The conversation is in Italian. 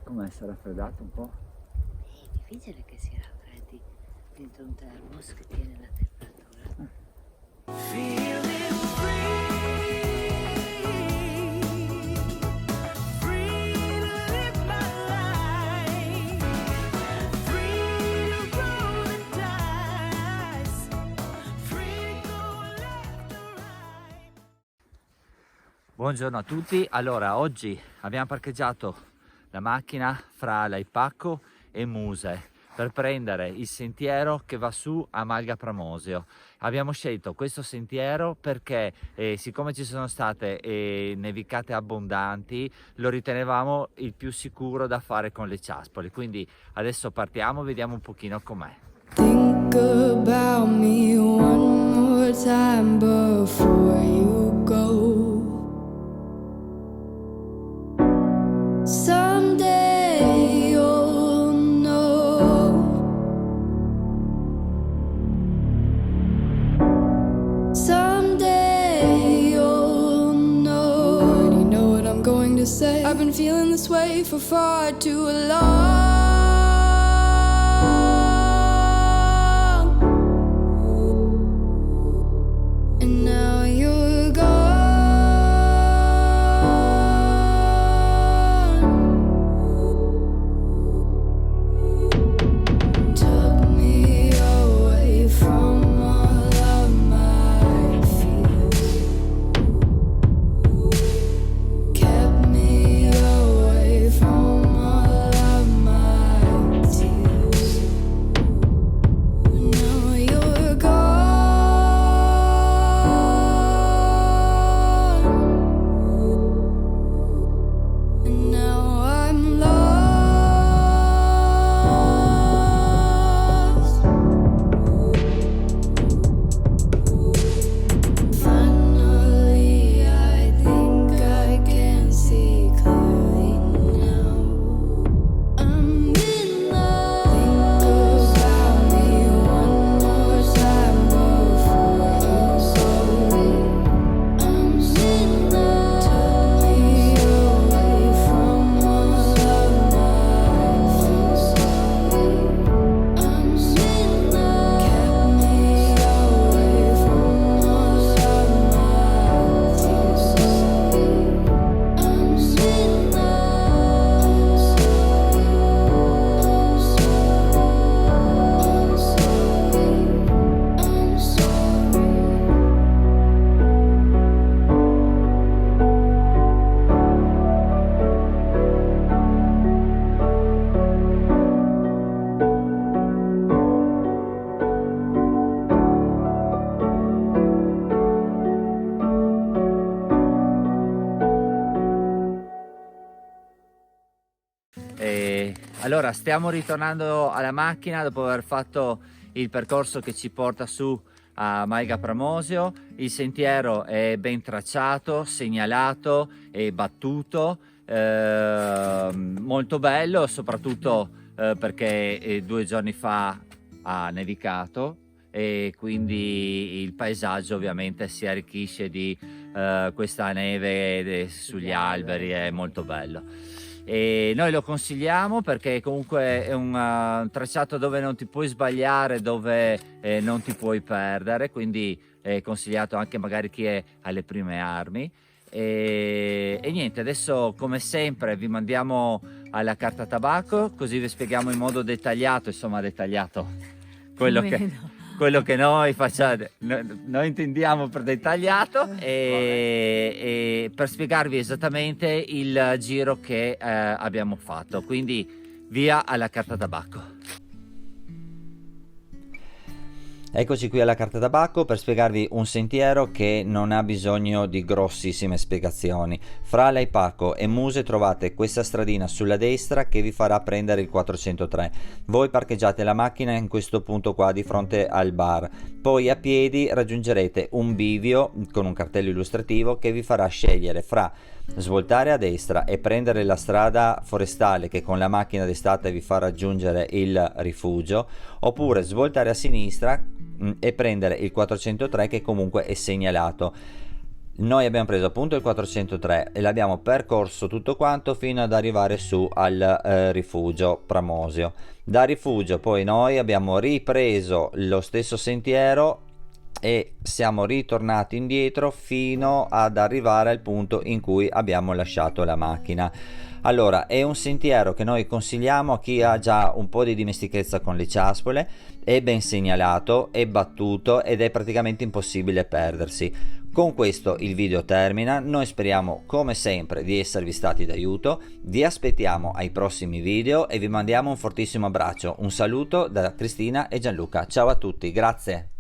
Com'è? Si è raffreddato un po'? È difficile che si raffreddi dentro un thermos che tiene la temperatura. Feeling free, free to live my life, free to roll the dice, free to go left or right. Buongiorno a tutti. Allora, oggi abbiamo parcheggiato la macchina fra Laipacco e Muse per prendere il sentiero che va su a Malga Pramosio. Abbiamo scelto questo sentiero perché siccome ci sono state nevicate abbondanti, lo ritenevamo il più sicuro da fare con le ciaspole. Quindi adesso partiamo, vediamo un pochino com'è. Think about me one more time before you go. Someday you'll know. Someday you'll know. Already know what I'm going to say. I've been feeling this way for far too long. And now you're gone. Took me away from all of my fears. Kept me away from all of my tears. Now you're gone. And now I'm lost. Finally, I think I can see clearly now. I'm in love. Think about me one more time before you go. I'm in love. Took me away from all of my fears. I'm in love. Kept me away from all of my tears. I'm in love. I'm sorry. Allora, stiamo ritornando alla macchina dopo aver fatto il percorso che ci porta su a Malga Pramosio. Il sentiero è ben tracciato, segnalato e battuto, molto bello, soprattutto perché 2 giorni fa ha nevicato e quindi il paesaggio ovviamente si arricchisce di questa neve sugli alberi, è molto bello. E noi lo consigliamo perché comunque è un tracciato dove non ti puoi sbagliare, dove non ti puoi perdere, quindi è consigliato anche magari chi è alle prime armi. E niente, adesso come sempre vi mandiamo alla carta tabacco, così vi spieghiamo in modo dettagliato, insomma dettagliato, quello che noi facciamo, noi intendiamo per dettagliato e per spiegarvi esattamente il giro che abbiamo fatto. Quindi via alla carta tabacco. Eccoci qui alla carta tabacco per spiegarvi un sentiero che non ha bisogno di grossissime spiegazioni. Fra Laipacco e Muse trovate questa stradina sulla destra che vi farà prendere il 403. Voi parcheggiate la macchina in questo punto qua di fronte al bar, poi a piedi raggiungerete un bivio con un cartello illustrativo che vi farà scegliere fra svoltare a destra e prendere la strada forestale che con la macchina d'estate vi fa raggiungere il rifugio, oppure svoltare a sinistra e prendere il 403 che comunque è segnalato. Noi abbiamo preso appunto il 403 e l'abbiamo percorso tutto quanto fino ad arrivare su al rifugio Pramosio. Da rifugio poi noi abbiamo ripreso lo stesso sentiero e siamo ritornati indietro fino ad arrivare al punto in cui abbiamo lasciato la macchina. Allora, è un sentiero che noi consigliamo a chi ha già un po' di dimestichezza con le ciaspole, è ben segnalato, è battuto ed è praticamente impossibile perdersi. Con questo il video termina, noi speriamo come sempre di esservi stati d'aiuto, vi aspettiamo ai prossimi video e vi mandiamo un fortissimo abbraccio, un saluto da Cristina e Gianluca, ciao a tutti, grazie!